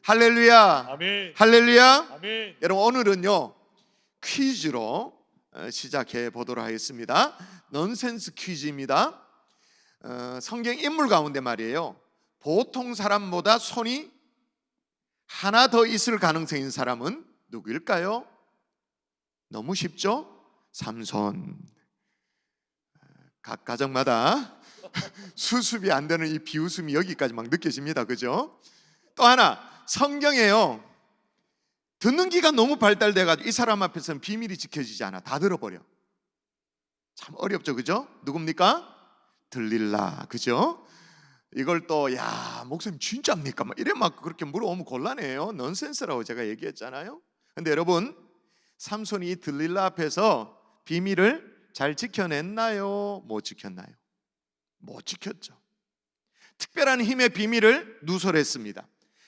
할렐루야. 아멘. 할렐루야. 아멘. 여러분, 오늘은요 퀴즈로 시작해 보도록 하겠습니다. 넌센스 퀴즈입니다. 성경 인물 가운데 말이에요, 보통 사람보다 손이 하나 더 있을 가능성이 있는 사람은 누구일까요? 너무 쉽죠? 삼손. 각 가정마다 수습이 안 되는 이 비웃음이 여기까지 막 느껴집니다. 그죠? 또 하나, 성경에요, 듣는 귀가 너무 발달돼가지고 이 사람 앞에서는 비밀이 지켜지지 않아. 다 들어버려. 참 어렵죠, 그죠? 누굽니까? 들릴라, 그죠? 이걸 또 야, 목사님 진짜입니까? 막 이래 막 그렇게 물어보면 곤란해요. 넌센스라고 제가 얘기했잖아요. 근데 여러분, 삼손이 이 들릴라 앞에서 비밀을 잘 지켜냈나요? 못 지켰나요? 못 지켰죠. 특별한 힘의 비밀을 누설했습니다.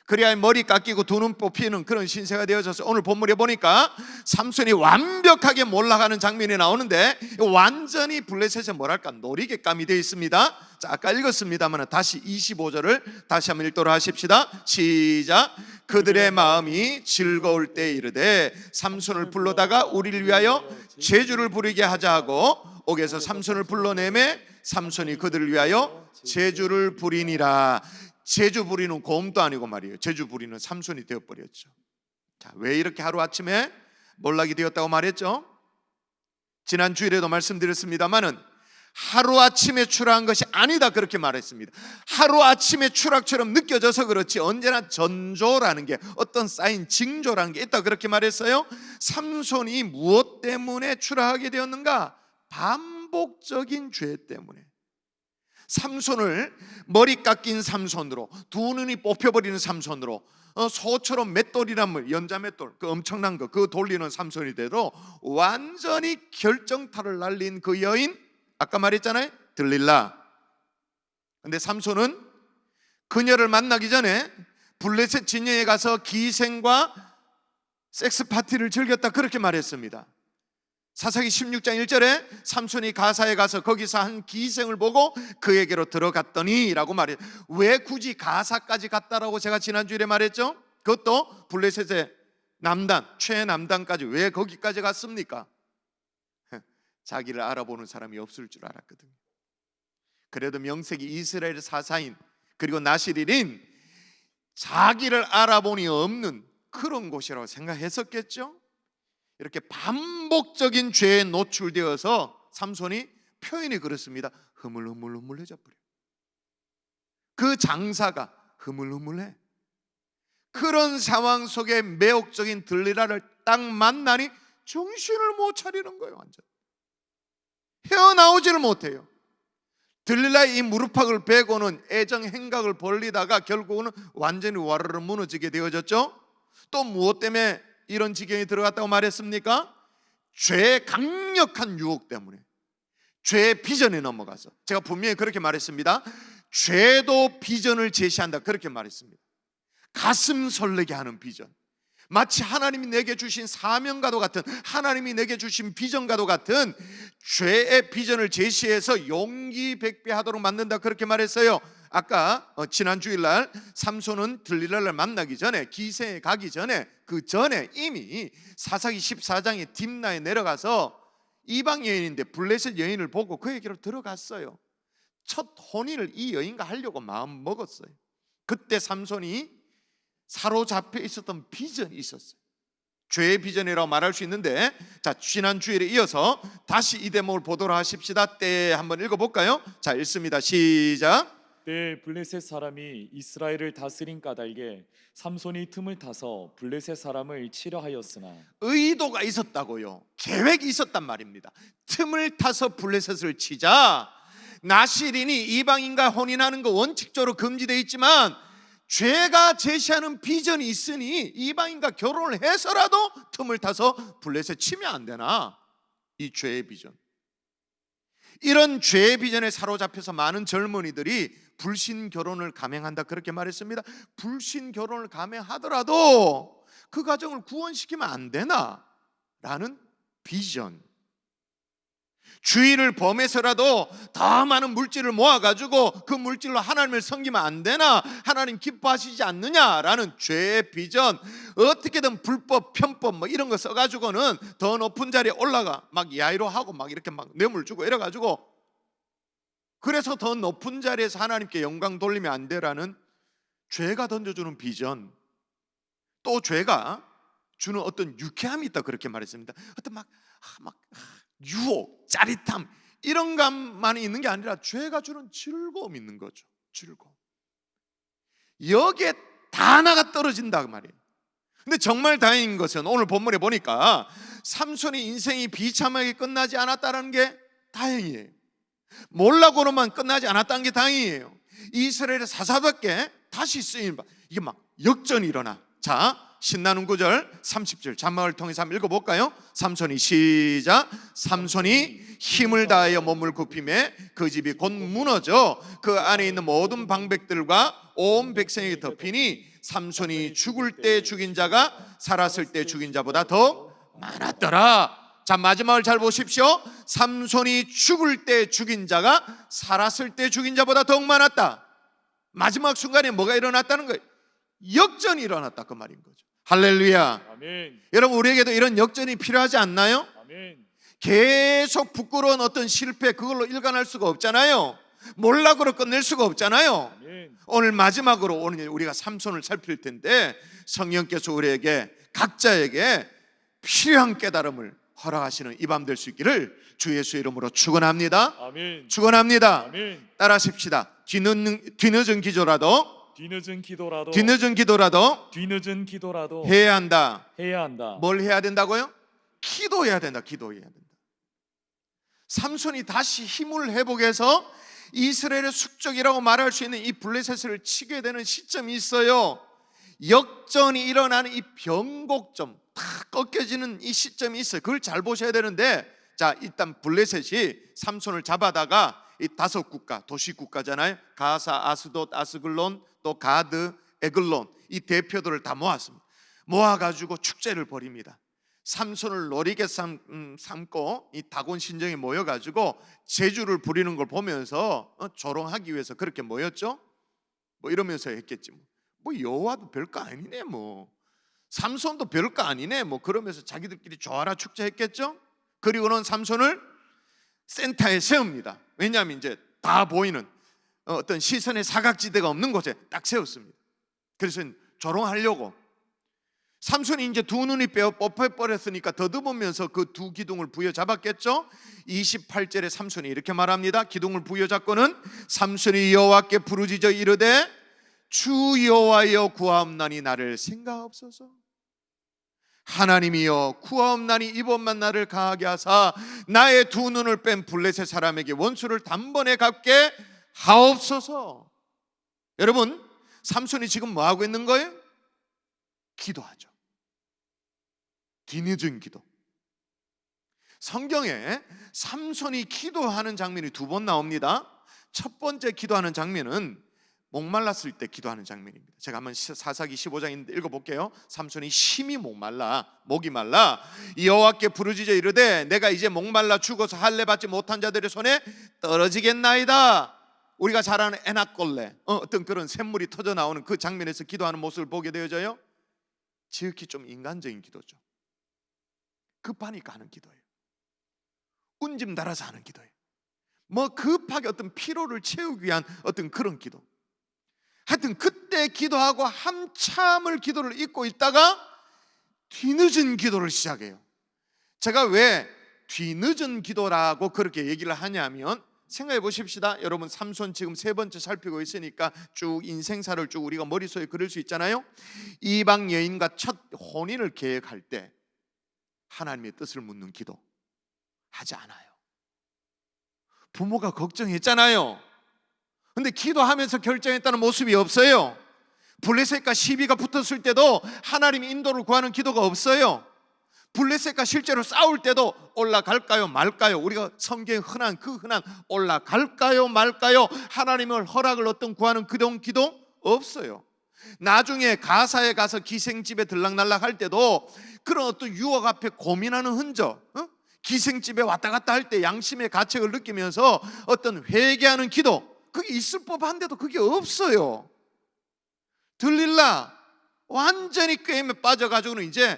그래야 머리 깎이고 두 눈 뽑히는 그런 신세가 되어져서 오늘 본문에 보니까 삼손이 완벽하게 몰락하는 장면이 나오는데, 완전히 블레셋에 뭐랄까 놀이개감이 되어 있습니다. 자, 아까 읽었습니다만 다시 25절을 다시 한번 읽도록 하십시다. 시작. 그들의 마음이 즐거울 때 이르되 삼손을 불러다가 우리를 위하여 제주를 부리게 하자 하고 옥에서 삼손을 불러내매 삼손이 그들을 위하여 제주를 부리니라. 제주 부리는 곰도 아니고 말이에요, 제주 부리는 삼손이 되어버렸죠. 자, 왜 이렇게 하루아침에 몰락이 되었다고 말했죠? 지난 주일에도 말씀드렸습니다마는 하루아침에 추락한 것이 아니다 그렇게 말했습니다. 하루아침에 추락처럼 느껴져서 그렇지 언제나 전조라는 게, 어떤 사인, 징조라는 게 있다 그렇게 말했어요. 삼손이 무엇 때문에 추락하게 되었는가? 반복적인 죄 때문에. 삼손을 머리 깎인 삼손으로, 두 눈이 뽑혀버리는 삼손으로, 소처럼 맷돌이란 연자 맷돌, 그 엄청난 거, 그거 돌리는 삼손이 돼도 완전히 결정타를 날린 그 여인, 아까 말했잖아요, 들릴라. 근데 삼손은 그녀를 만나기 전에 블레셋 진영에 가서 기생과 섹스 파티를 즐겼다 그렇게 말했습니다. 사사기 16장 1절에 삼손이 가사에 가서 거기서 한 기생을 보고 그에게로 들어갔더니 라고 말해요. 왜 굳이 가사까지 갔다라고 제가 지난주에 말했죠? 그것도 블레셋의 남단, 최남단까지 왜 거기까지 갔습니까? 자기를 알아보는 사람이 없을 줄 알았거든요. 그래도 명색이 이스라엘 사사인 그리고 나시릴인 자기를 알아보니 없는 그런 곳이라고 생각했었겠죠? 이렇게 반복적인 죄에 노출되어서 삼손이 표현이 그렇습니다. 흐물흐물해져 버려. 그 장사가 흐물흐물해. 그런 상황 속에 매혹적인 들릴라를 딱 만나니 정신을 못 차리는 거예요. 완전 헤어나오지를 못해요. 들릴라의 이 무릎팍을 베고는 애정 행각을 벌리다가 결국은 완전히 와르르 무너지게 되어졌죠. 또 무엇 때문에 이런 지경에 들어갔다고 말했습니까? 죄의 강력한 유혹 때문에, 죄의 비전에 넘어가서. 제가 분명히 그렇게 말했습니다. 죄도 비전을 제시한다 그렇게 말했습니다. 가슴 설레게 하는 비전, 마치 하나님이 내게 주신 사명과도 같은, 하나님이 내게 주신 비전과도 같은 죄의 비전을 제시해서 용기 백배하도록 만든다 그렇게 말했어요. 아까 지난 주일날 삼손은 들릴라를 만나기 전에, 기생에 가기 전에, 그 전에 이미 사사기 14장의 딥나에 내려가서 이방 여인인데 블레셋 여인을 보고 그에게로 들어갔어요. 첫 혼인을 이 여인과 하려고 마음 먹었어요. 그때 삼손이 사로잡혀 있었던 비전이 있었어요. 죄의 비전이라고 말할 수 있는데, 자, 지난 주일에 이어서 다시 이 대목을 보도록 하십시다. 때 한번 읽어볼까요? 자, 읽습니다. 시작. 때 블레셋 사람이 이스라엘을 다스린 까닭에 삼손이 틈을 타서 블레셋 사람을 치려 하였으나. 의도가 있었다고요. 계획이 있었단 말입니다. 틈을 타서 블레셋을 치자. 나실인이 이방인과 혼인하는 거 원칙적으로 금지되어 있지만 죄가 제시하는 비전이 있으니 이방인과 결혼을 해서라도 틈을 타서 블레셋 치면 안 되나? 이 죄의 비전. 이런 죄의 비전에 사로잡혀서 많은 젊은이들이 불신 결혼을 감행한다 그렇게 말했습니다. 불신 결혼을 감행하더라도 그 가정을 구원시키면 안 되나? 라는 비전. 주의를 범해서라도 더 많은 물질을 모아가지고 그 물질로 하나님을 섬기면 안 되나, 하나님 기뻐하시지 않느냐라는 죄의 비전, 어떻게든 불법, 편법 뭐 이런 거 써가지고는 더 높은 자리에 올라가 막 야유로 하고 막 이렇게 막 뇌물 주고 이래가지고, 그래서 더 높은 자리에서 하나님께 영광 돌리면 안 되라는 죄가 던져주는 비전, 또 죄가 주는 어떤 유쾌함이 있다, 그렇게 말했습니다. 어떤 막 유혹, 짜릿함, 이런 감만이 있는 게 아니라 죄가 주는 즐거움이 있는 거죠. 즐거움. 여기에 다 하나가 떨어진다 그 말이에요. 근데 정말 다행인 것은 오늘 본문에 보니까 삼손의 인생이 비참하게 끝나지 않았다는 게 다행이에요. 몰락으로만 끝나지 않았다는 게 다행이에요. 이스라엘의 사사답게 다시 쓰인 바, 이게 막 역전이 일어나. 자, 신나는 구절 30절 자막을 통해서 한번 읽어볼까요? 삼손이 시작. 삼손이 힘을 다하여 몸을 굽히매 그 집이 곧 무너져 그 안에 있는 모든 방백들과 온 백성이 덮이니 삼손이 죽을 때 죽인 자가 살았을 때 죽인 자보다 더 많았더라. 자, 마지막을 잘 보십시오. 삼손이 죽을 때 죽인 자가 살았을 때 죽인 자보다 더욱 많았다. 마지막 순간에 뭐가 일어났다는 거예요? 역전이 일어났다, 그 말인 거죠. 할렐루야. 아멘. 여러분, 우리에게도 이런 역전이 필요하지 않나요? 아멘. 계속 부끄러운 어떤 실패, 그걸로 일관할 수가 없잖아요. 몰락으로 끝낼 수가 없잖아요. 아멘. 오늘 마지막으로 오늘 우리가 삼손을 살필 텐데, 성령께서 우리에게 각자에게 필요한 깨달음을 허락하시는 이 밤 될 수 있기를 주 예수의 이름으로 축원합니다. 아멘. 축원합니다. 아멘. 따라하십시다. 뒤늦은 기도라도 뒤늦은 기도라도 뒤늦은 기도라도 해야 한다. 해야 한다. 뭘 해야 된다고요? 기도해야 된다. 기도해야 된다. 삼손이 다시 힘을 회복해서 이스라엘의 숙적이라고 말할 수 있는 이 블레셋을 치게 되는 시점이 있어요. 역전이 일어나는 이 변곡점, 다 꺾여지는 이 시점이 있어요. 그걸 잘 보셔야 되는데, 자, 일단 블레셋이 삼손을 잡아다가 이 5국가, 도시국가잖아요. 가사, 아스돗, 아스글론, 또 가드, 에글론, 이 대표들을 다 모았습니다. 모아가지고 축제를 벌입니다. 삼손을 노리게 삼고 이 다곤 신정에 모여가지고 제주를 부리는 걸 보면서 조롱하기 위해서 그렇게 모였죠. 뭐 이러면서 했겠지. 뭐 여호와도 별거 아니네, 뭐 삼손도 별거 아니네, 뭐 그러면서 자기들끼리 좋아라 축제했겠죠. 그리고는 삼손을 센터에 세웁니다. 왜냐하면 이제 다 보이는 어떤 시선의 사각지대가 없는 곳에 딱 세웠습니다. 그래서 조롱하려고. 삼손이 이제 두 눈이 뽑혀버렸으니까 더듬으면서 그 두 기둥을 부여잡았겠죠. 28절에 삼손이 이렇게 말합니다. 기둥을 부여잡고는 삼손이 여호와께 부르짖어 이르되 주 여호와여 구하옵나니 나를 생각하옵소서. 하나님이여 구하옵나니 이번만 나를 강하게 하사 나의 두 눈을 뺀 블레셋 사람에게 원수를 단번에 갚게 하옵소서. 여러분, 삼손이 지금 뭐 하고 있는 거예요? 기도하죠. 뒤늦은 기도. 성경에 삼손이 기도하는 장면이 2번 나옵니다. 첫 번째 기도하는 장면은 목말랐을 때 기도하는 장면입니다. 제가 한번 사사기 15장인데 읽어볼게요. 삼손이 심히 목이 말라 여호와께 부르짖어 이르되 내가 이제 목말라 죽어서 할례 받지 못한 자들의 손에 떨어지겠나이다. 우리가 잘 아는 에낙골레, 어떤 그런 샘물이 터져 나오는 그 장면에서 기도하는 모습을 보게 되어져요. 지극히 좀 인간적인 기도죠. 급하니까 하는 기도예요. 운좀 달아서 하는 기도예요. 뭐 급하게 어떤 피로를 채우기 위한 어떤 그런 기도. 하여튼 그때 기도하고 한참을 기도를 잊고 있다가 뒤늦은 기도를 시작해요. 제가 왜 뒤늦은 기도라고 그렇게 얘기를 하냐면, 생각해 보십시다. 여러분, 삼손 지금 3번째 살피고 있으니까 쭉 인생사를 쭉 우리가 머릿속에 그릴 수 있잖아요. 이방 여인과 첫 혼인을 계획할 때 하나님의 뜻을 묻는 기도 하지 않아요. 부모가 걱정했잖아요. 근데 기도하면서 결정했다는 모습이 없어요. 블레셋과 시비가 붙었을 때도 하나님 인도를 구하는 기도가 없어요. 블레셋과 실제로 싸울 때도 올라갈까요 말까요? 우리가 성경에 흔한 올라갈까요 말까요? 하나님을 허락을 어떤 구하는 그런 기도 없어요. 나중에 가사에 가서 기생집에 들락날락 할 때도 그런 어떤 유혹 앞에 고민하는 흔적, 기생집에 왔다 갔다 할 때 양심의 가책을 느끼면서 어떤 회개하는 기도, 그게 있을 법한데도 그게 없어요. 들릴라 완전히 꾀임에 빠져가지고는 이제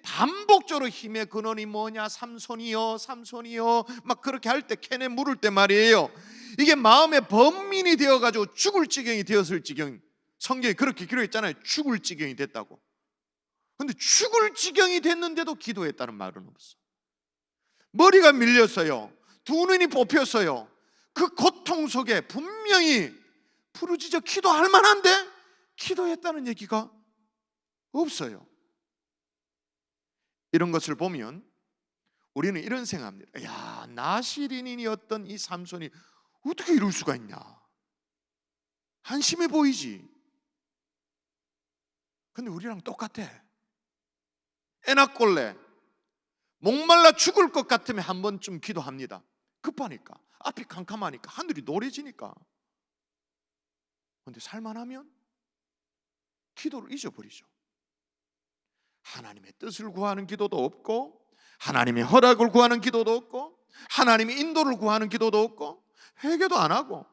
반복적으로 힘의 근원이 뭐냐, 삼손이요 삼손이요 막 그렇게 할 때 캔에 물을 때 말이에요, 이게 마음의 번민이 되어가지고 죽을 지경이 되었을 지경, 성경에 그렇게 기록했잖아요. 죽을 지경이 됐다고. 근데 죽을 지경이 됐는데도 기도했다는 말은 없어. 머리가 밀렸어요. 두 눈이 뽑혔어요. 그 고통 속에 분명히 부르짖어 기도할 만한데 기도했다는 얘기가 없어요. 이런 것을 보면 우리는 이런 생각합니다. 야, 나시린인이었던 이 삼손이 어떻게 이럴 수가 있냐, 한심해 보이지. 근데 우리랑 똑같아. 애 낳골래 목말라 죽을 것 같으면 한 번쯤 기도합니다. 급하니까, 앞이 캄캄하니까, 하늘이 노래지니까. 그런데 살만하면 기도를 잊어버리죠. 하나님의 뜻을 구하는 기도도 없고, 하나님의 허락을 구하는 기도도 없고, 하나님의 인도를 구하는 기도도 없고, 회개도 안 하고.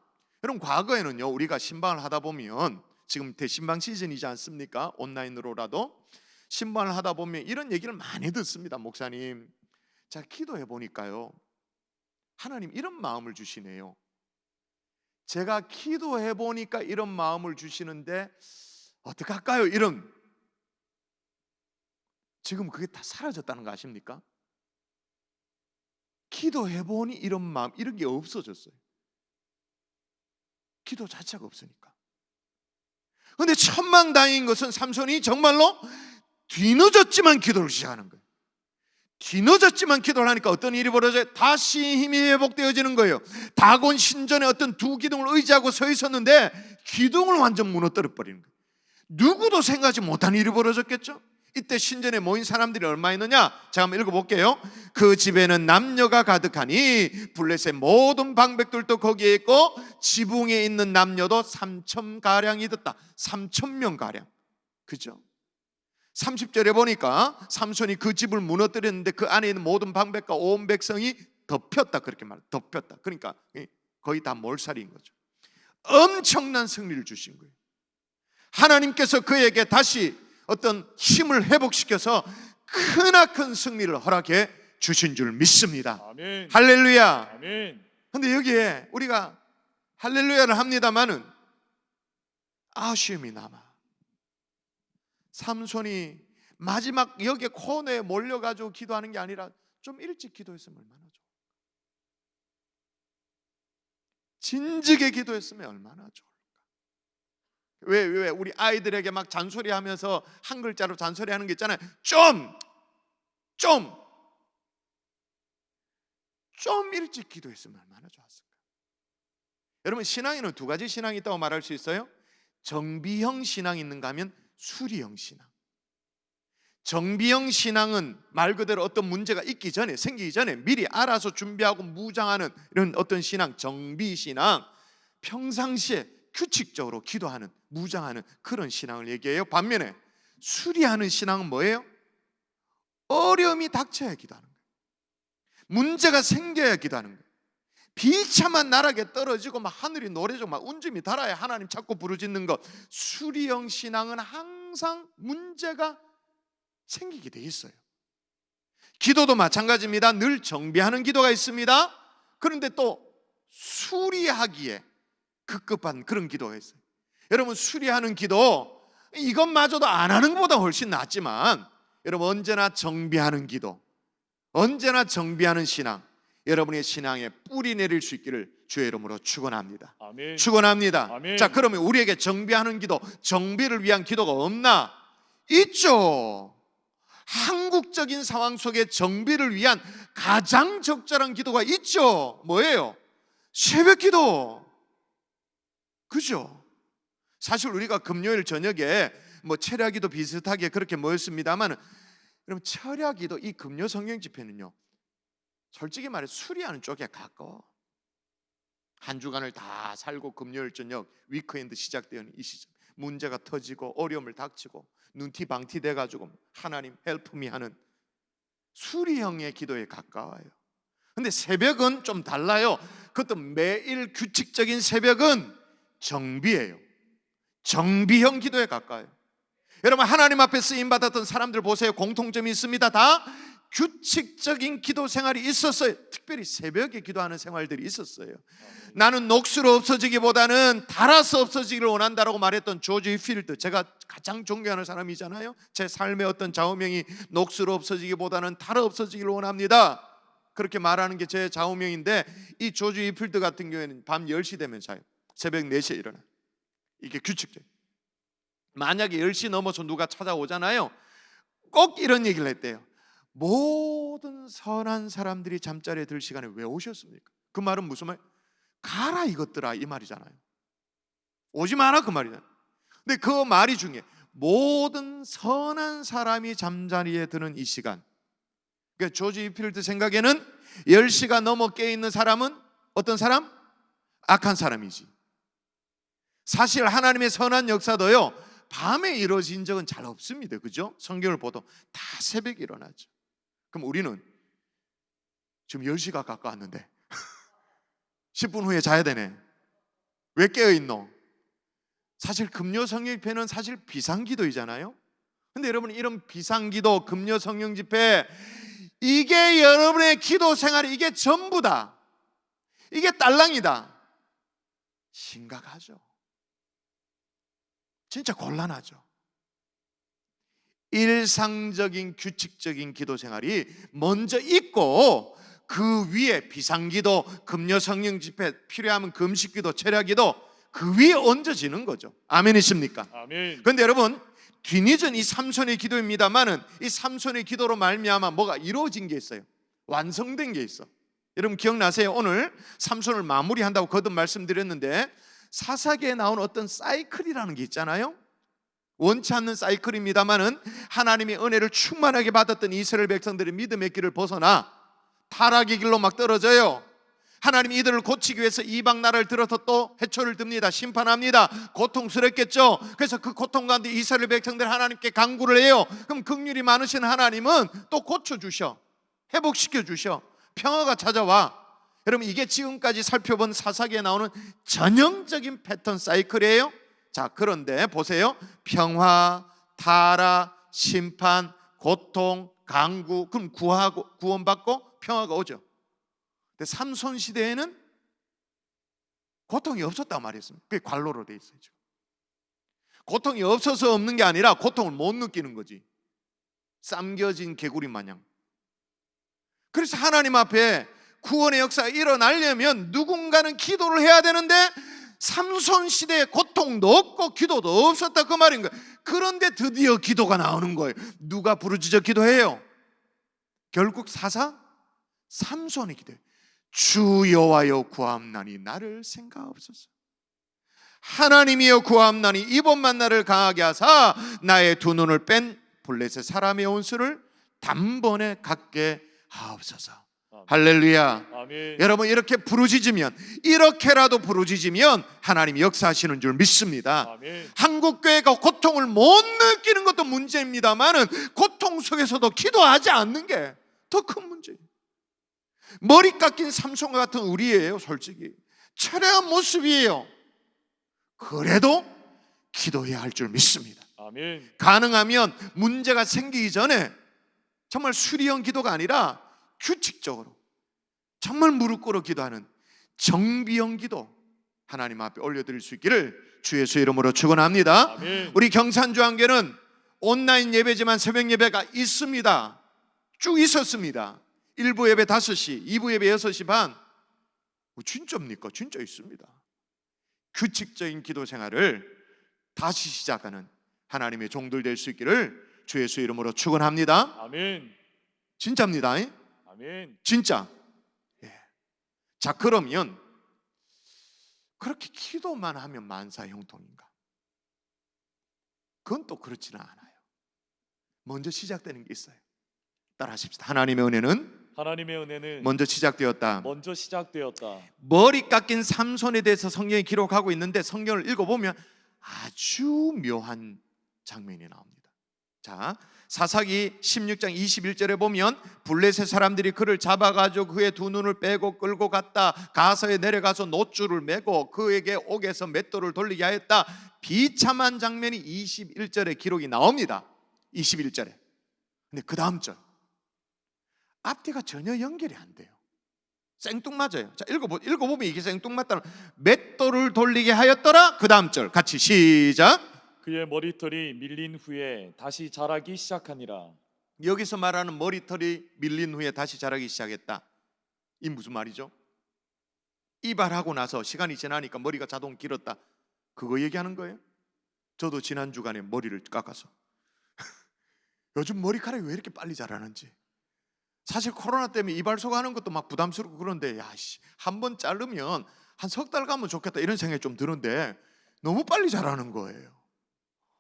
여러분, 과거에는요, 우리가 신방을 하다 보면, 지금 대신방 시즌이지 않습니까? 온라인으로라도 신방을 하다 보면 이런 얘기를 많이 듣습니다. 목사님, 자, 기도해 보니까요, 하나님 이런 마음을 주시네요. 제가 기도해 보니까 이런 마음을 주시는데 어떡할까요? 이런, 지금 그게 다 사라졌다는 거 아십니까? 기도해 보니 이런 마음, 이런 게 없어졌어요. 기도 자체가 없으니까. 그런데 천만다행인 것은 삼손이 정말로 뒤늦었지만 기도를 시작하는 거예요. 뒤늦었지만 기도를 하니까 어떤 일이 벌어져요? 다시 힘이 회복되어지는 거예요. 다곤 신전에 어떤 두 기둥을 의지하고 서 있었는데 기둥을 완전 무너뜨려 버리는 거예요. 누구도 생각하지 못한 일이 벌어졌겠죠? 이때 신전에 모인 사람들이 얼마 있느냐? 제가 한번 읽어볼게요. 그 집에는 남녀가 가득하니 블레셋 모든 방백들도 거기에 있고 지붕에 있는 남녀도 3,000가량이 됐다. 3,000명가량. 그죠? 30절에 보니까 삼손이 그 집을 무너뜨렸는데 그 안에 있는 모든 방백과 온 백성이 덮였다, 그렇게 말해요. 덮였다. 그러니까 거의 다 몰살인 거죠. 엄청난 승리를 주신 거예요. 하나님께서 그에게 다시 어떤 힘을 회복시켜서 크나큰 승리를 허락해 주신 줄 믿습니다. 아멘. 할렐루야. 아멘. 근데 여기에 우리가 할렐루야를 합니다마는 아쉬움이 남아. 삼손이 마지막 여기에 코너에 몰려가지고 기도하는 게 아니라 좀 일찍 기도했으면 얼마나 좋아. 진즉에 기도했으면 얼마나 좋을까. 왜 우리 아이들에게 막 잔소리하면서 한 글자로 잔소리하는 게 있잖아요. 좀 일찍 기도했으면 얼마나 좋았을까. 여러분, 신앙에는 두 가지 신앙이 있다고 말할 수 있어요. 정비형 신앙이 있는가 하면 수리형 신앙. 정비형 신앙은 말 그대로 어떤 문제가 있기 전에, 생기기 전에 미리 알아서 준비하고 무장하는 이런 어떤 신앙, 정비 신앙. 평상시에 규칙적으로 기도하는, 무장하는 그런 신앙을 얘기해요. 반면에 수리하는 신앙은 뭐예요? 어려움이 닥쳐야 기도하는 거예요. 문제가 생겨야 기도하는 거예요. 비참한 나락에 떨어지고 막 하늘이 노래지고 막 운짐이 달아야 하나님 찾고 부르짖는 것. 수리형 신앙은 항상 문제가 생기게 돼 있어요. 기도도 마찬가지입니다. 늘 정비하는 기도가 있습니다. 그런데 또 수리하기에 급급한 그런 기도가 있어요. 여러분, 수리하는 기도, 이것마저도 안 하는 것보다 훨씬 낫지만 여러분, 언제나 정비하는 기도, 언제나 정비하는 신앙, 여러분의 신앙에 뿌리 내릴 수 있기를 주의 이름으로 축원합니다. 아멘. 축원합니다. 아멘. 자, 그러면 우리에게 정비하는 기도, 정비를 위한 기도가 없나? 있죠. 한국적인 상황 속에 정비를 위한 가장 적절한 기도가 있죠. 뭐예요? 새벽 기도. 그죠? 사실 우리가 금요일 저녁에 뭐 철야기도 비슷하게 그렇게 모였습니다만, 여러분, 철야기도 이 금요 성경 집회는요, 솔직히 말해 수리하는 쪽에 가까워. 한 주간을 다 살고 금요일 저녁 위크엔드 시작되는 이 시점, 문제가 터지고 어려움을 닥치고 눈티 방티 돼가지고 하나님 헬프미 하는, 수리형의 기도에 가까워요. 근데 새벽은 좀 달라요. 그것도 매일 규칙적인 새벽은 정비예요. 정비형 기도에 가까워요. 여러분, 하나님 앞에 쓰임받았던 사람들 보세요. 공통점이 있습니다. 다 규칙적인 기도 생활이 있었어요. 특별히 새벽에 기도하는 생활들이 있었어요. 나는 녹수로 없어지기보다는 닳아서 없어지기를 원한다라고 말했던 조지 휘필드, 제가 가장 존경하는 사람이잖아요. 제 삶의 어떤 좌우명이 녹수로 없어지기보다는 닳아 없어지기를 원합니다, 그렇게 말하는 게 제 좌우명인데, 이 조지 휘필드 같은 경우에는 밤 10시 되면 자요. 새벽 4시에 일어나. 이게 규칙적이에요. 만약에 10시 넘어서 누가 찾아오잖아요, 꼭 이런 얘기를 했대요. 모든 선한 사람들이 잠자리에 들 시간에 왜 오셨습니까? 그 말은 무슨 말? 가라 이것들아, 이 말이잖아요. 오지 마라, 그 말이잖아요. 근데 그 말이 중요해. 모든 선한 사람이 잠자리에 드는 이 시간, 그러니까 조지 휘필드 생각에는 10시가 넘어 깨어있는 사람은 어떤 사람? 악한 사람이지. 사실 하나님의 선한 역사도요, 밤에 이루어진 적은 잘 없습니다. 그죠? 성경을 보도 다 새벽에 일어나죠. 그럼 우리는 지금 10시가 가까웠는데 10분 후에 자야 되네. 왜 깨어있노? 사실 금요 성령 집회는 사실 비상기도이잖아요. 근데 여러분, 이런 비상기도, 금요 성령 집회, 이게 여러분의 기도 생활이 이게 전부다, 이게 딸랑이다, 심각하죠. 진짜 곤란하죠. 일상적인 규칙적인 기도 생활이 먼저 있고, 그 위에 비상기도, 금요 성령 집회, 필요하면 금식기도, 철야기도, 그 위에 얹어지는 거죠. 아멘이십니까? 아멘. 그런데 여러분, 뒤늦은 이 삼손의 기도입니다만은, 이 삼손의 기도로 말미암아 뭐가 이루어진 게 있어요. 완성된 게 있어. 여러분 기억나세요? 오늘 삼손을 마무리한다고 거듭 말씀드렸는데, 사사기에 나온 어떤 사이클이라는 게 있잖아요. 원치 않는 사이클입니다만은, 하나님의 은혜를 충만하게 받았던 이스라엘 백성들의 믿음의 길을 벗어나 타락의 길로 막 떨어져요. 하나님이 이들을 고치기 위해서 이방 나라를 들어서 또 해초를 듭니다. 심판합니다. 고통스럽겠죠. 그래서 그 고통 가운데 이스라엘 백성들 하나님께 간구를 해요. 그럼 긍휼이 많으신 하나님은 또 고쳐주셔, 회복시켜 주셔, 평화가 찾아와. 여러분, 이게 지금까지 살펴본 사사기에 나오는 전형적인 패턴 사이클이에요. 자, 그런데 보세요. 평화, 타락, 심판, 고통, 간구, 그럼 구원받고 평화가 오죠. 근데 삼손 시대에는 고통이 없었단 말이었습니다. 그게 관로로 돼 있어요. 고통이 없어서 없는 게 아니라 고통을 못 느끼는 거지. 삼겨진 개구리 마냥. 그래서 하나님 앞에 구원의 역사가 일어나려면 누군가는 기도를 해야 되는데, 삼손 시대에 고통도 없고 기도도 없었다, 그 말인 거예요. 그런데 드디어 기도가 나오는 거예요. 누가 부르짖어 기도해요? 결국 사사 삼손이 기도해요. 주 여호와여 구하옵나니 나를 생각하옵소서. 하나님이여 구하옵나니 이번만 나를 강하게 하사 나의 두 눈을 뺀 블레셋 사람의 온수를 단번에 갖게 하옵소서. 할렐루야. 아멘. 여러분, 이렇게 부르짖으면, 이렇게라도 부르짖으면 하나님이 역사하시는 줄 믿습니다. 아멘. 한국 교회가 고통을 못 느끼는 것도 문제입니다만은, 고통 속에서도 기도하지 않는 게 더 큰 문제예요. 머리 깎인 삼손과 같은 우리예요. 솔직히 철회한 모습이에요. 그래도 기도해야 할 줄 믿습니다. 아멘. 가능하면 문제가 생기기 전에 정말 수리형 기도가 아니라 규칙적으로 정말 무릎 꿇어 기도하는 정비형 기도 하나님 앞에 올려드릴 수 있기를 주 예수 이름으로 축원합니다. 아멘. 우리 경산주한교는 온라인 예배지만 새벽 예배가 있습니다. 쭉 있었습니다. 1부 예배 5시, 2부 예배 6시 반. 진짜입니까? 진짜 있습니다. 규칙적인 기도 생활을 다시 시작하는 하나님의 종들 될 수 있기를 주 예수 이름으로 축원합니다. 아멘. 진짜입니다. 아멘. 진짜. 예. 자, 그러면 그렇게 기도만 하면 만사 형통인가? 그건 또 그렇지는 않아요. 먼저 시작되는 게 있어요. 따라하십시다. 하나님의 은혜는 먼저 시작되었다. 머리 깎인 삼손에 대해서 성경이 기록하고 있는데, 성경을 읽어보면 아주 묘한 장면이 나옵니다. 자, 사사기 16장 21절에 보면 블레셋 사람들이 그를 잡아가지고 그의 두 눈을 빼고 끌고 갔다. 가서에 내려가서 노줄을 메고 그에게 옥에서 맷돌을 돌리게 하였다. 비참한 장면이 21절에 기록이 나옵니다. 21절에. 근데 그 다음 절 앞뒤가 전혀 연결이 안 돼요. 생뚱맞아요. 자, 읽어보면 이게 생뚱맞다는, 맷돌을 돌리게 하였더라. 그 다음 절 같이 시작. 그의 머리털이 밀린 후에 다시 자라기 시작하니라. 여기서 말하는 머리털이 밀린 후에 다시 자라기 시작했다. 이 무슨 말이죠? 이발하고 나서 시간이 지나니까 머리가 자동 길었다, 그거 얘기하는 거예요? 저도 지난 주간에 머리를 깎아서 요즘 머리카락이 왜 이렇게 빨리 자라는지. 사실 코로나 때문에 이발소가 하는 것도 막 부담스럽고 그런데, 야씨, 한 번 자르면 한 석 달 가면 좋겠다 이런 생각이 좀 드는데 너무 빨리 자라는 거예요.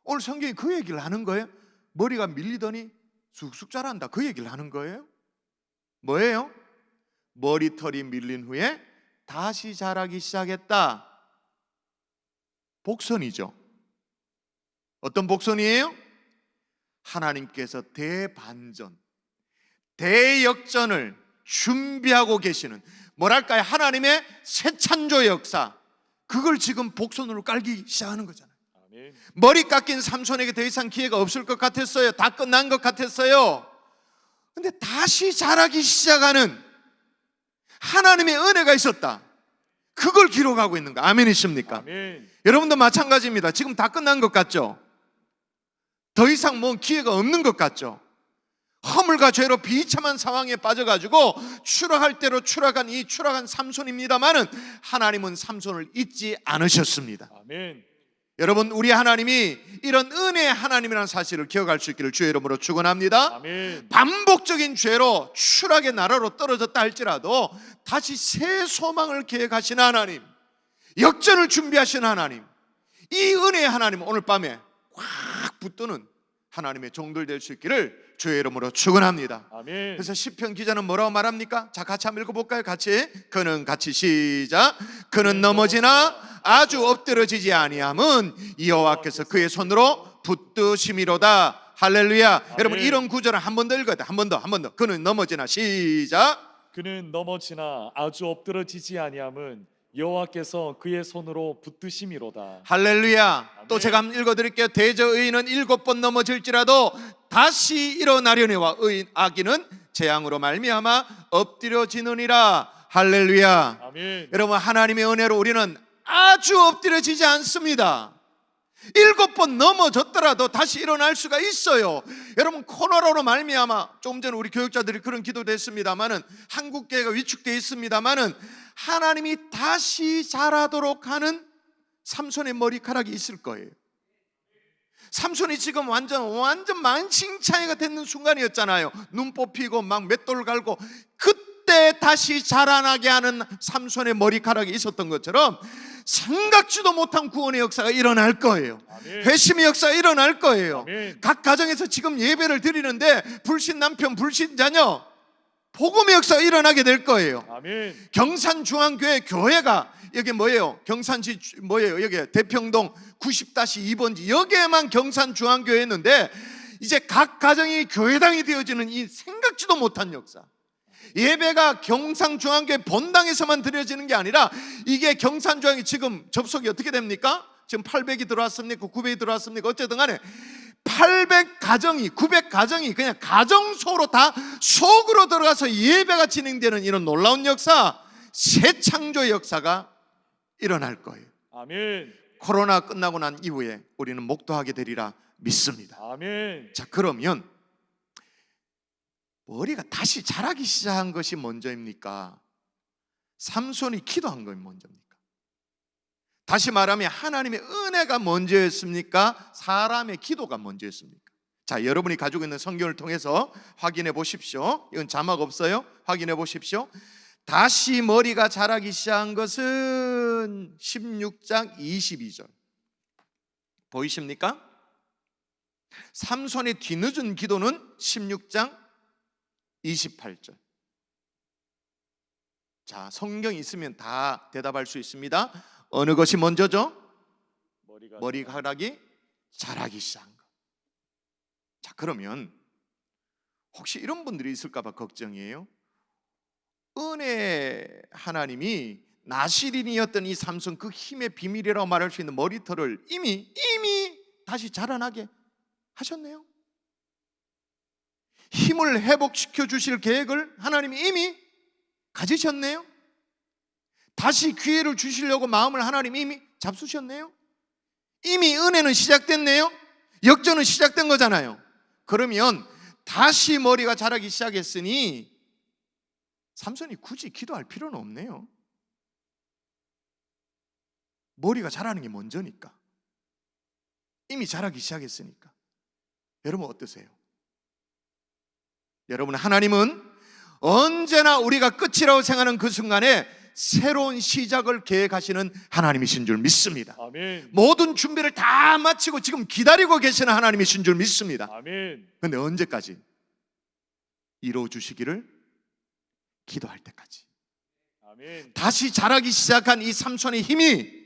오늘 성경이 그 얘기를 하는 거예요. 머리가 밀리더니 쑥쑥 자란다, 그 얘기를 하는 거예요. 뭐예요? 머리털이 밀린 후에 다시 자라기 시작했다. 복선이죠. 어떤 복선이에요? 하나님께서 대반전, 대역전을 준비하고 계시는, 뭐랄까요, 하나님의 새 창조 역사, 그걸 지금 복선으로 깔기 시작하는 거잖아요. 아멘. 머리 깎인 삼손에게 더 이상 기회가 없을 것 같았어요. 다 끝난 것 같았어요. 근데 다시 자라기 시작하는 하나님의 은혜가 있었다, 그걸 기록하고 있는 거예요. 아멘이십니까? 아멘. 여러분도 마찬가지입니다. 지금 다 끝난 것 같죠? 더 이상 뭐 기회가 없는 것 같죠? 허물과 죄로 비참한 상황에 빠져가지고 추락할 대로 추락한 이 추락한 삼손입니다만은 하나님은 삼손을 잊지 않으셨습니다. 아멘. 여러분, 우리 하나님이 이런 은혜의 하나님이라는 사실을 기억할 수 있기를 주의 이름으로 축원합니다. 아멘. 반복적인 죄로 추락의 나라로 떨어졌다 할지라도 다시 새 소망을 계획하신 하나님, 역전을 준비하신 하나님, 이 은혜의 하나님, 오늘 밤에 확 붙드는 하나님의 종들 될 수 있기를 주의 이름으로 축원합니다. 아멘. 그래서 시편 기자는 뭐라고 말합니까? 자, 같이 한번 읽어볼까요? 그는 같이 시작. 그는 넘어지나 아주 엎드러지지 아니함은 여호와께서 그의 손으로 붙드심이로다. 할렐루야. 아멘. 여러분, 이런 구절을 한 번 더 읽어야 돼. 한 번 더. 그는 넘어지나 시작. 그는 넘어지나 아주 엎드러지지 아니함은 여호와께서 그의 손으로 붙드심이로다. 할렐루야. 아멘. 또 제가 한번 읽어드릴게요. 대저 의인은 7번 넘어질지라도 다시 일어나려니와 악인은 재앙으로 말미암아 엎드려지느니라. 할렐루야. 아멘. 여러분, 하나님의 은혜로 우리는 아주 엎드려지지 않습니다. 7번 넘어졌더라도 다시 일어날 수가 있어요. 여러분, 코로나로 말미암아 조금 전에 우리 교육자들이 그런 기도도 했습니다마는, 한국교회가 위축되어 있습니다마는 하나님이 다시 자라도록 하는 삼손의 머리카락이 있을 거예요. 삼손이 지금 완전 만신창이가 되는 순간이었잖아요. 눈 뽑히고 막 맷돌 갈고, 그때 다시 자라나게 하는 삼손의 머리카락이 있었던 것처럼 생각지도 못한 구원의 역사가 일어날 거예요. 아멘. 회심의 역사가 일어날 거예요. 아멘. 각 가정에서 지금 예배를 드리는데 불신 남편, 불신 자녀, 복음의 역사가 일어나게 될 거예요. 아멘. 경산중앙교회 교회가, 여기 뭐예요? 경산시 뭐예요? 여기 대평동 90-2번지, 여기에만 경산중앙교회였는데 이제 각 가정이 교회당이 되어지는 이 생각지도 못한 역사. 예배가 경산중앙교회 본당에서만 드려지는 게 아니라, 이게 경산중앙이 지금 접속이 어떻게 됩니까? 지금 800이 들어왔습니까? 900이 들어왔습니까? 어쨌든 간에 800가정이 900가정이 그냥 가정소로 다 속으로 들어가서 예배가 진행되는 이런 놀라운 역사, 새 창조의 역사가 일어날 거예요. 아멘. 코로나 끝나고 난 이후에 우리는 목도하게 되리라 믿습니다. 아멘. 자, 그러면 머리가 다시 자라기 시작한 것이 먼저입니까? 삼손이 기도한 것이 먼저입니까? 다시 말하면 하나님의 은혜가 먼저였습니까? 사람의 기도가 먼저였습니까? 자, 여러분이 가지고 있는 성경을 통해서 확인해 보십시오. 이건 자막 없어요. 확인해 보십시오. 다시 머리가 자라기 시작한 것은 16장 22절 보이십니까? 삼손의 뒤늦은 기도는 16장 28절. 자, 성경이 있으면 다 대답할 수 있습니다. 어느 것이 먼저죠? 머리카락이 자라기 시작한 것. 자, 그러면 혹시 이런 분들이 있을까 봐 걱정이에요. 은혜 하나님이 나시린이었던 이 삼손, 그 힘의 비밀이라고 말할 수 있는 머리털을 이미 다시 자라나게 하셨네요. 힘을 회복시켜 주실 계획을 하나님이 이미 가지셨네요. 다시 기회를 주시려고 마음을 하나님이 이미 잡수셨네요. 이미 은혜는 시작됐네요. 역전은 시작된 거잖아요. 그러면 다시 머리가 자라기 시작했으니 삼손이 굳이 기도할 필요는 없네요. 머리가 자라는 게 먼저니까. 이미 자라기 시작했으니까. 여러분 어떠세요? 여러분, 하나님은 언제나 우리가 끝이라고 생각하는 그 순간에 새로운 시작을 계획하시는 하나님이신 줄 믿습니다. 아멘. 모든 준비를 다 마치고 지금 기다리고 계시는 하나님이신 줄 믿습니다. 아멘. 그런데 언제까지? 이루어 주시기를 기도할 때까지. 아멘. 다시 자라기 시작한 이 삼손의 힘이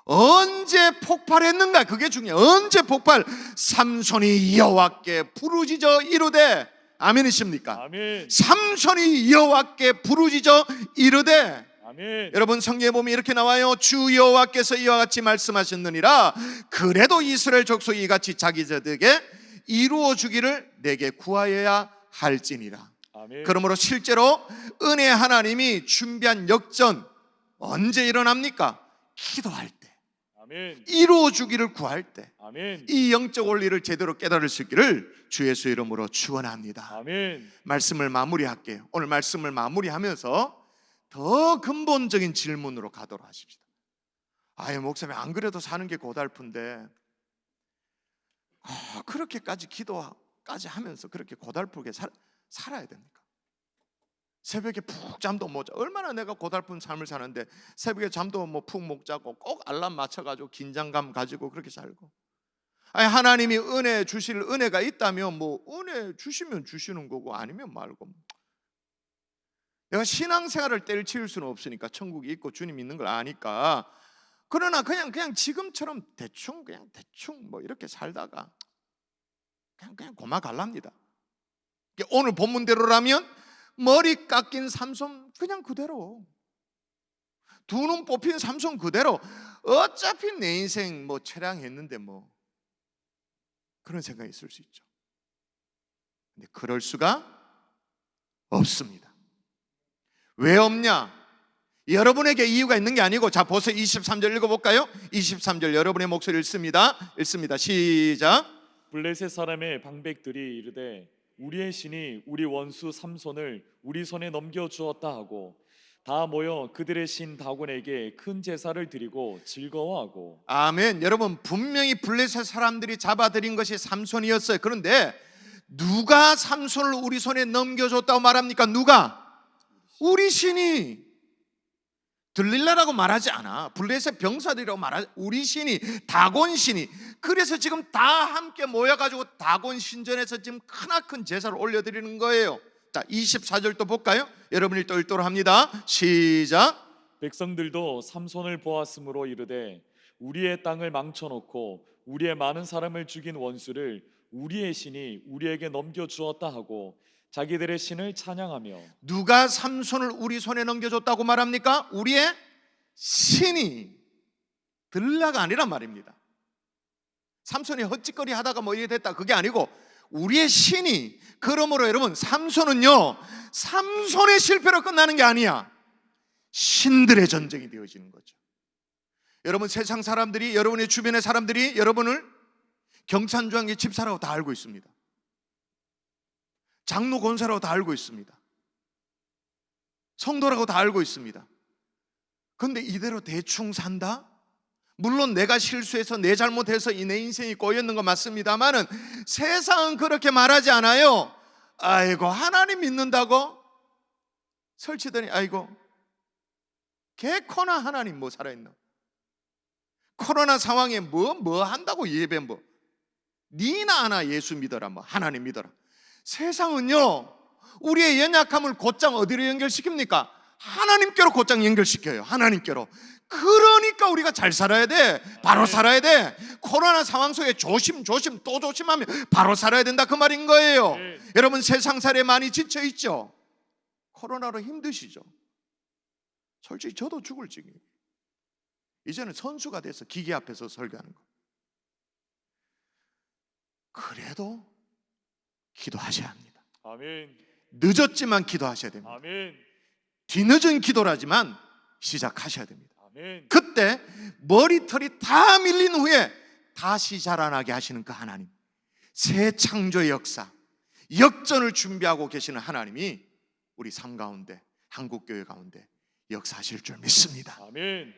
언제 폭발했는가? 그게 중요해요. 언제 폭발? 삼손이 여호와께 부르짖어 이르되, 아멘이십니까? 아멘. 삼손이 여호와께 부르짖어 이르되. 아멘. 여러분, 성경에 보면 이렇게 나와요. 주 여호와께서 이와 같이 말씀하셨느니라. 그래도 이스라엘 족속이 이같이 자기들에게 이루어 주기를 내게 구하여야 할지니라. 아멘. 그러므로 실제로 은혜 하나님이 준비한 역전 언제 일어납니까? 기도할 때, 아멘. 이루어 주기를 구할 때, 아멘. 이 영적 원리를 제대로 깨달을 수 있기를 주 예수 이름으로 축원합니다. 아멘. 말씀을 마무리할게요. 오늘 말씀을 마무리하면서 더 근본적인 질문으로 가도록 하십시다. 아예 목사님, 안 그래도 사는 게 고달픈데 그렇게까지 기도까지 하면서 그렇게 고달프게 살아야 됩니까? 새벽에 푹 잠도 못 자. 얼마나 내가 고달픈 삶을 사는데 새벽에 잠도 푹 못 자고 꼭 알람 맞춰가지고 긴장감 가지고 그렇게 살고. 아니, 하나님이 은혜 주실 은혜가 있다면 은혜 주시면 주시는 거고 아니면 말고. 내가 신앙생활을 때려치울 수는 없으니까, 천국이 있고 주님 있는 걸 아니까. 그러나 그냥 지금처럼 대충 이렇게 살다가 그냥 고마 갈랍니다. 오늘 본문대로라면 머리 깎인 삼손 그냥 그대로, 두 눈 뽑힌 삼손 그대로, 어차피 내 인생 처량했는데 그런 생각이 있을 수 있죠. 근데 그럴 수가 없습니다. 왜 없냐? 여러분에게 이유가 있는 게 아니고, 자, 보세요. 23절 읽어볼까요? 23절 여러분의 목소리 읽습니다. 시작. 블레셋 사람의 방백들이 이르되 우리의 신이 우리 원수 삼손을 우리 손에 넘겨 주었다 하고 다 모여 그들의 신 다곤에게 큰 제사를 드리고 즐거워하고. 아멘. 여러분, 분명히 블레셋 사람들이 잡아들인 것이 삼손이었어요. 그런데 누가 삼손을 우리 손에 넘겨줬다고 말합니까? 누가? 우리 신이. 들릴라라고 말하지 않아. 블레셋 병사들이라고 말하지. 우리 신이, 다곤 신이. 그래서 지금 다 함께 모여가지고 다곤 신전에서 지금 크나큰 제사를 올려드리는 거예요. 자, 24절도 볼까요? 여러분이 또 읽도록 합니다. 시작. 백성들도 삼손을 보았으므로 이르되 우리의 땅을 망쳐놓고 우리의 많은 사람을 죽인 원수를 우리의 신이 우리에게 넘겨 주었다 하고 자기들의 신을 찬양하며. 누가 삼손을 우리 손에 넘겨줬다고 말합니까? 우리의 신이. 들라가 아니란 말입니다. 삼손이 헛짓거리 하다가 이래 됐다, 그게 아니고 우리의 신이. 그러므로 여러분, 삼손은요, 삼손의 실패로 끝나는 게 아니야. 신들의 전쟁이 되어지는 거죠. 여러분, 세상 사람들이, 여러분의 주변의 사람들이 여러분을 경찬주한계 집사라고 다 알고 있습니다. 장로 권사라고 다 알고 있습니다. 성도라고 다 알고 있습니다. 그런데 이대로 대충 산다? 물론 내가 실수해서, 내 잘못해서 내 인생이 꼬였는 거 맞습니다만은 세상은 그렇게 말하지 않아요. 아이고, 하나님 믿는다고 설치더니 아이고, 개코나 하나님 살아있나? 코로나 상황에 뭐 한다고 예배 니나 하나 예수 믿어라, 하나님 믿어라. 세상은요, 우리의 연약함을 곧장 어디로 연결시킵니까? 하나님께로 곧장 연결시켜요. 하나님께로. 그러니까 우리가 잘 살아야 돼. 바로 살아야 돼. 코로나 상황 속에 조심 또 조심하면 바로 살아야 된다, 그 말인 거예요. 네. 여러분, 세상살에 많이 지쳐 있죠? 코로나로 힘드시죠? 솔직히 저도 죽을 지경이에요. 이제는 선수가 돼서 기계 앞에서 설교하는 거. 그래도 기도하셔야 합니다. 아멘. 늦었지만 기도하셔야 됩니다. 아멘. 뒤늦은 기도라지만 시작하셔야 됩니다. 아멘. 그때 머리털이 다 밀린 후에 다시 자라나게 하시는 그 하나님, 새 창조의 역사, 역전을 준비하고 계시는 하나님이 우리 삶 가운데, 한국교회 가운데 역사하실 줄 믿습니다. 아멘.